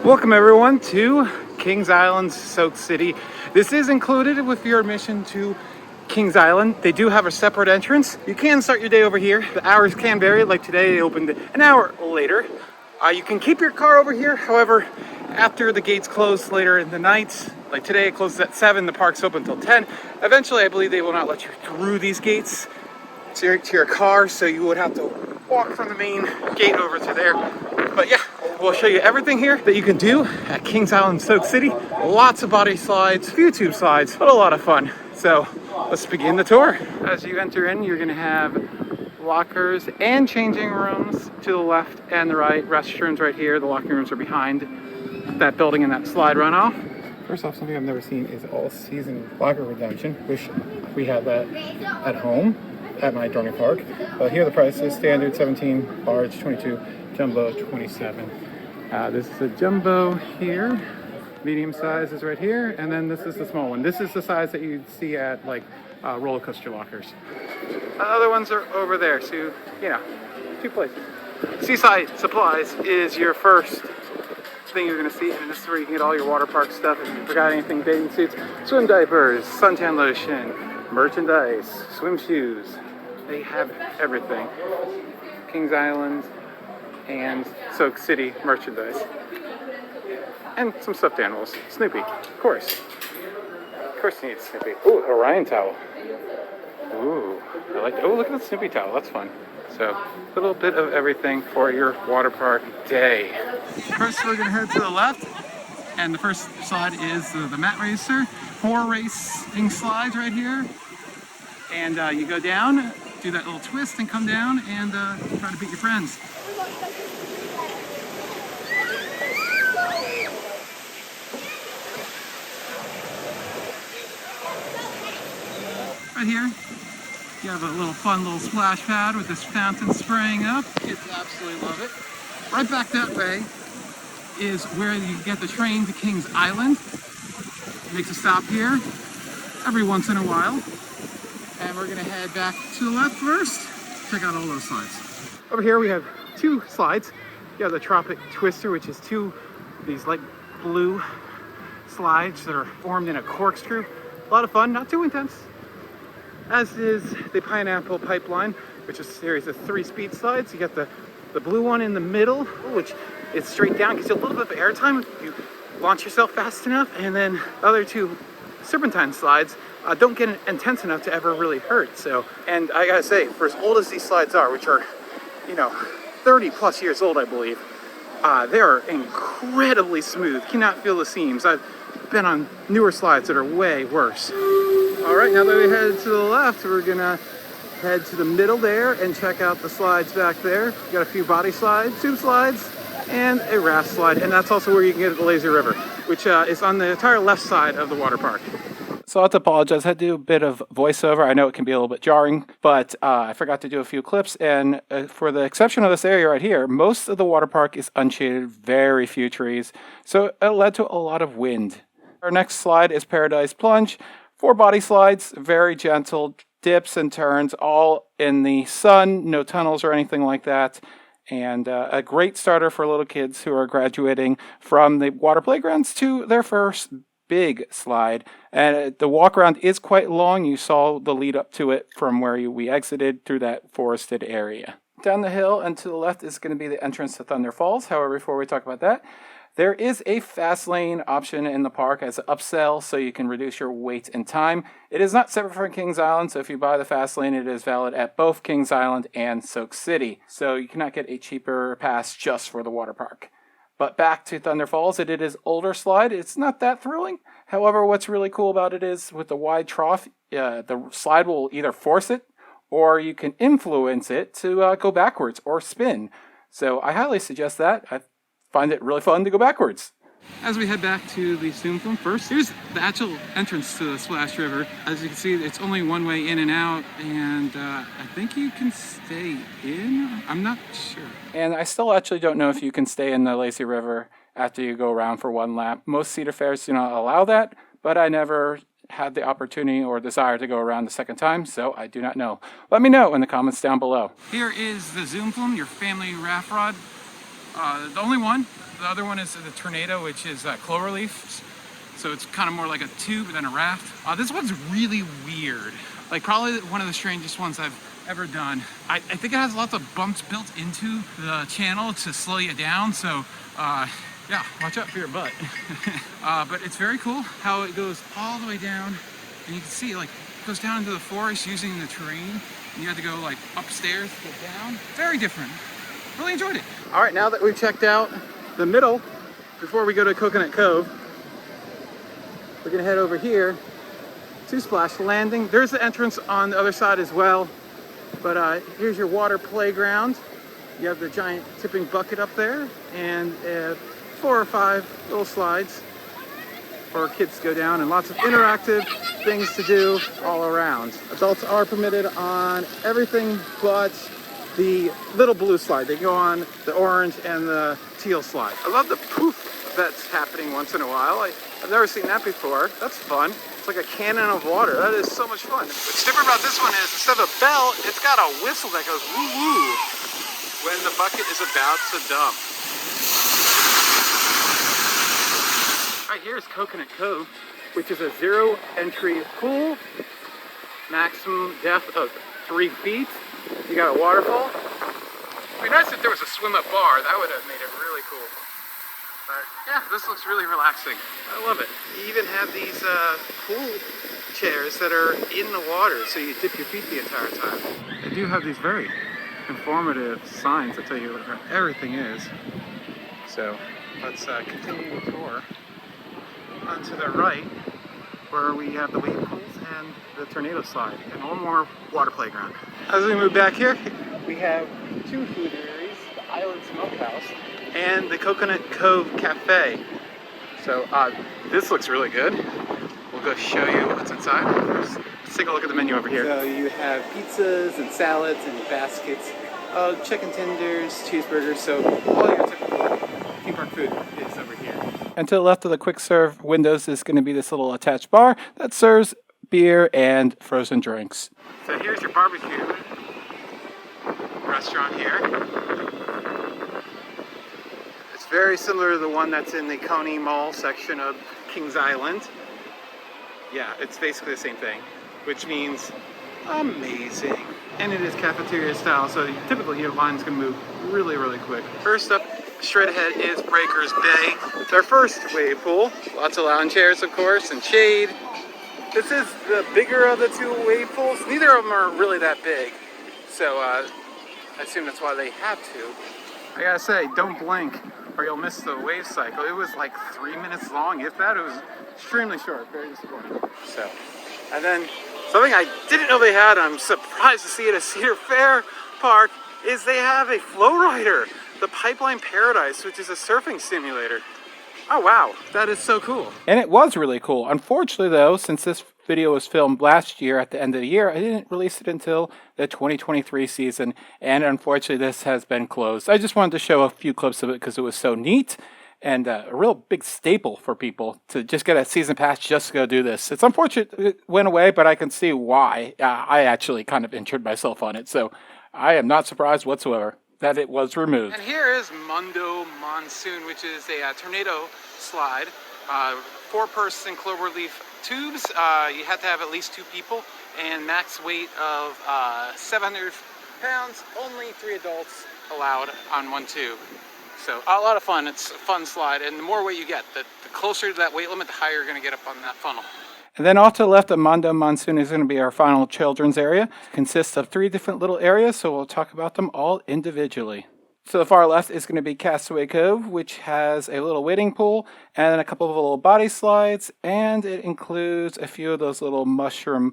Welcome everyone to Kings Island, Soak City. This is included with your admission to Kings Island. They do have a separate entrance. You can start your day over here. The hours can vary, like today they opened an hour later. You can keep your car over here. However, after the gates close later in the night, like today it closes at 7, the park's open until 10. Eventually I believe they will not let you through these gates to your car, so you would have to walk from the main gate over to there. But yeah, we'll show you everything here that you can do at Kings Island, Soak City. Lots of body slides, few tube slides, but a lot of fun. So let's begin the tour. As you enter in, you're gonna have lockers and changing rooms to the left and the right. Restrooms right here. The locking rooms are behind that building in that slide runoff. First off, something I've never seen is all-season locker redemption. Wish we had that at home at my Dorney Park. But here the price is standard 17, large 22, jumbo 27. This is a jumbo here. Medium size is right here, and then this is the small one. This is the size that you'd see at like roller coaster lockers. Other ones are over there, so you know, two places. Seaside Supplies is your first thing you're gonna see, and this is where you can get all your water park stuff. If you forgot anything, bathing suits, swim diapers, suntan lotion, merchandise, swim shoes. They have everything. Kings Island and Soak City merchandise. And some stuffed animals. Snoopy, of course. Of course you need Snoopy. Ooh, Orion towel. Ooh, I like that. Oh, look at the Snoopy towel. That's fun. So, a little bit of everything for your water park day. First, we're going to head to the left. And the first slide is the mat racer. 4 racing slides right here. And you go down, do that little twist and come down and try to beat your friends. Right here, you have a little fun little splash pad with this fountain spraying up. Kids absolutely love it. Right back that way is where you get the train to Kings Island. It makes a stop here every once in a while. And we're gonna head back to the left first. Check out all those slides. Over here we have 2 slides. You have the Tropic Twister, which is 2 these light blue slides that are formed in a corkscrew. A lot of fun, not too intense. As is the Pineapple Pipeline, which is a series of 3 speed slides. You got the blue one in the middle, which is straight down, gives you a little bit of airtime if you launch yourself fast enough. And then the other 2 serpentine slides don't get intense enough to ever really hurt. So, and I gotta say, for as old as these slides are, which are, 30 plus years old, I believe, they are incredibly smooth. Cannot feel the seams. I've been on newer slides that are way worse. All right, now that we head to the left, we're gonna head to the middle there and check out the slides back there. We got a few body slides, tube slides, and a raft slide. And that's also where you can get the lazy river, which is on the entire left side of the water park. So I have to apologize. I had to do a bit of voiceover. I know it can be a little bit jarring, but I forgot to do a few clips. And for the exception of this area right here, most of the water park is unshaded, very few trees. So it led to a lot of wind. Our next slide is Paradise Plunge. 4 body slides, very gentle, dips and turns, all in the sun, no tunnels or anything like that. And a great starter for little kids who are graduating from the water playgrounds to their first big slide. And the walk around is quite long. You saw the lead up to it from where we exited through that forested area. Down the hill and to the left is going to be the entrance to Thunder Falls. However, before we talk about that, there is a fast lane option in the park as an upsell, so you can reduce your wait and time. It is not separate from Kings Island, so if you buy the fast lane, it is valid at both Kings Island and Soak City. So you cannot get a cheaper pass just for the water park. But back to Thunder Falls, it is older slide. It's not that thrilling. However, what's really cool about it is with the wide trough, the slide will either force it or you can influence it to go backwards or spin. So I highly suggest that. I find it really fun to go backwards. As we head back to the Zoom Film first, here's the actual entrance to the Splash River. As you can see, it's only one way in and out, and I think you can stay in. I'm not sure. And I still actually don't know if you can stay in the lazy river after you go around for one lap. Most Cedar fairs do not allow that, but I never had the opportunity or desire to go around the second time, so I do not know. Let me know in the comments down below. Here is the Zoom Film, your family raft rod. The only one. The other one is the Tornado, which is cloverleaf. So it's kind of more like a tube than a raft. This one's really weird. Like probably one of the strangest ones I've ever done. I think it has lots of bumps built into the channel to slow you down. So yeah, watch out for your butt. But it's very cool how it goes all the way down. And you can see like it goes down into the forest using the terrain. And you have to go like upstairs to get down. Very different. Really enjoyed it. All right, now that we've checked out the middle, before we go to Coconut Cove, we're gonna head over here to Splash Landing. There's the entrance on the other side as well. But here's your water playground. You have the giant tipping bucket up there and 4 or 5 little slides for kids to go down, and lots of interactive things to do all around. Adults are permitted on everything but the little blue slide. They go on the orange and the teal slide. I love the poof that's happening once in a while. I've never seen that before. That's fun. It's like a cannon of water. That is so much fun. What's different about this one is instead of a bell, it's got a whistle that goes woo woo when the bucket is about to dump. Right here is Coconut Cove, which is a 0 entry pool, maximum depth of 3 feet. You got a waterfall. It'd be nice if there was a swim up bar. That would have made it really cool. But yeah, this looks really relaxing. I love it. You even have these pool chairs that are in the water, so you dip your feet the entire time. They do have these very informative signs that tell you what everything is. So let's continue the tour on to the right, where we have the wave pools and the tornado slide, and one more water playground. As we move back here, we have 2 food areas, the Island Smokehouse and the Coconut Cove Cafe. So this looks really good. We'll go show you what's inside. First, let's take a look at the menu over here. So you have pizzas and salads and baskets of chicken tenders, cheeseburgers, so all your typical theme park food is over here. And to the left of the quick serve windows is going to be this little attached bar that serves beer and frozen drinks. So here's your barbecue restaurant here. It's very similar to the one that's in the Coney Mall section of Kings Island. Yeah, it's basically the same thing, which means amazing. And it is cafeteria style, so typically your line's going to move really, really quick. First up, straight ahead is Breakers Bay. It's our first wave pool. Lots of lounge chairs, of course, and shade. This is the bigger of the 2 wave pools. Neither of them are really that big, so I assume that's why they have to. I gotta say, don't blink or you'll miss the wave cycle. It was like 3 minutes long. If that, it was extremely short. Very disappointing. So, and then something I didn't know they had, I'm surprised to see it at Cedar Fair Park, is they have a flow rider, the Pipeline Paradise, which is a surfing simulator. Oh wow, that is so cool. And it was really cool. Unfortunately though, since this video was filmed last year at the end of the year, I didn't release it until the 2023 season, and unfortunately this has been closed. I just wanted to show a few clips of it because it was so neat and a real big staple for people to just get a season pass just to go do this. It's unfortunate it went away, but I can see why. I actually kind of injured myself on it, so I am not surprised whatsoever that it was removed. And here is Mundo Monsoon, which is a tornado slide, 4-person cloverleaf tubes. You have to have at least 2 people, and max weight of 700 pounds. Only 3 adults allowed on 1 tube. So a lot of fun. It's a fun slide, and the more weight you get, the closer to that weight limit, the higher you're going to get up on that funnel. And then off to the left of Mondo Monsoon is going to be our final children's area. It consists of 3 different little areas, so we'll talk about them all individually. So the far left is going to be Castaway Cove, which has a little wading pool and a couple of little body slides, and it includes a few of those little mushroom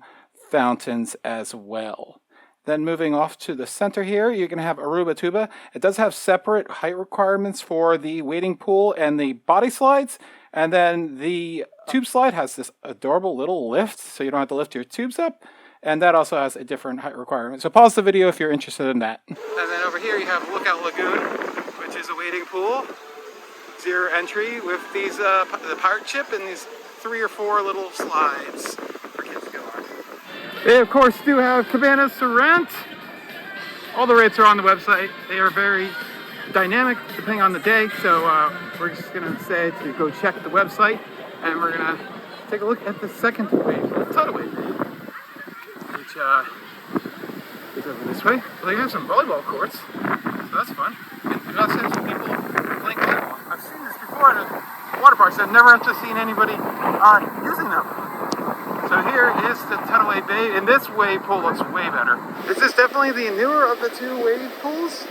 fountains as well. Then moving off to the center here, you're going to have Aruba Tuba. It does have separate height requirements for the wading pool and the body slides. And then the tube slide has this adorable little lift, so you don't have to lift your tubes up. And that also has a different height requirement. So pause the video if you're interested in that. And then over here you have Lookout Lagoon, which is a wading pool. 0 entry with these the pirate ship and these 3 or 4 little slides for kids to go on. They of course do have cabanas to rent. All the rates are on the website. They are very dynamic depending on the day. So we're just gonna say to go check the website, and we're gonna take a look at the second wave, Tidal Wave Bay, which is over this way. Well, they have some volleyball courts, so that's fun. And we also have some people playing volleyball. I've seen this before at water parks. I've never actually seen anybody using them. So here is the Tidal Wave Bay, and this wave pool looks way better. This is definitely the newer of the two wave pools,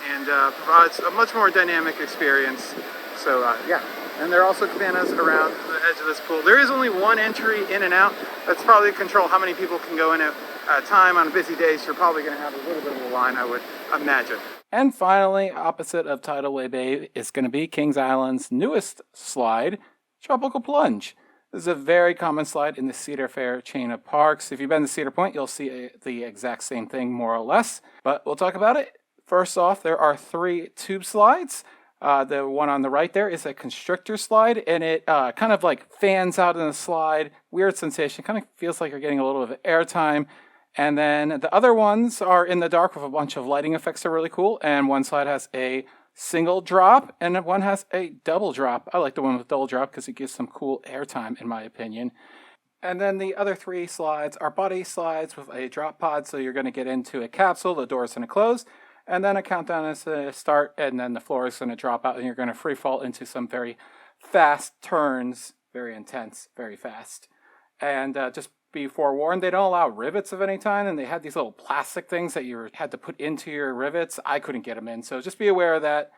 and provides a much more dynamic experience. So yeah, and there are also cabanas around the edge of this pool. There is only one entry in and out. That's probably to control how many people can go in at a time on a busy day, so you're probably going to have a little bit of a line, I would imagine. And finally, opposite of Tidal Wave Bay is going to be Kings Island's newest slide, Tropical Plunge. This is a very common slide in the Cedar Fair chain of parks. If you've been to Cedar Point, you'll see the exact same thing, more or less. But we'll talk about it. First off, there are 3 tube slides. The one on the right there is a constrictor slide, and it kind of like fans out in the slide. Weird sensation. Kind of feels like you're getting a little bit of airtime. And then the other ones are in the dark with a bunch of lighting effects that are really cool. And one slide has a single drop, and one has a double drop. I like the one with double drop because it gives some cool airtime, in my opinion. And then the other 3 slides are body slides with a drop pod, so you're going to get into a capsule, the door's going to close, and then a countdown is going to start, and then the floor is going to drop out, and you're going to free fall into some very fast turns, very intense, very fast. And just be forewarned, they don't allow rivets of any kind, and they had these little plastic things that you had to put into your rivets. I couldn't get them in, so just be aware of that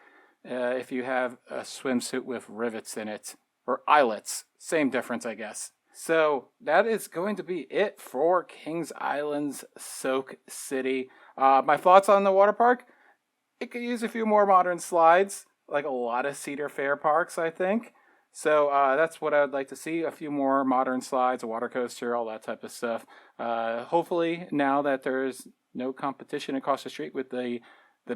if you have a swimsuit with rivets in it, or eyelets. Same difference, I guess. So that is going to be it for Kings Island's Soak City. My thoughts on the water park? It could use a few more modern slides, like a lot of Cedar Fair parks, I think. So that's what I would like to see, a few more modern slides, a water coaster, all that type of stuff. Hopefully, now that there's no competition across the street with the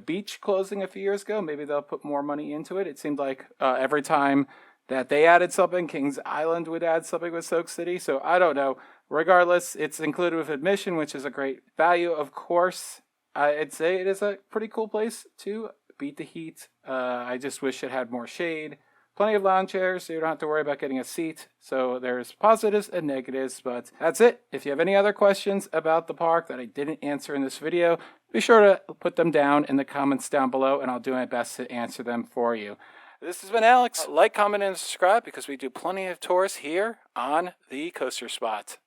beach closing a few years ago, maybe they'll put more money into it. It seemed like every time that they added something, Kings Island would add something with Soak City. So I don't know. Regardless, it's included with admission, which is a great value, of course. I'd say it is a pretty cool place to beat the heat. I just wish it had more shade. Plenty of lounge chairs, so you don't have to worry about getting a seat. So there's positives and negatives, but that's it. If you have any other questions about the park that I didn't answer in this video, be sure to put them down in the comments down below, and I'll do my best to answer them for you. This has been Alex. Like, comment, and subscribe because we do plenty of tours here on the Coaster Spot.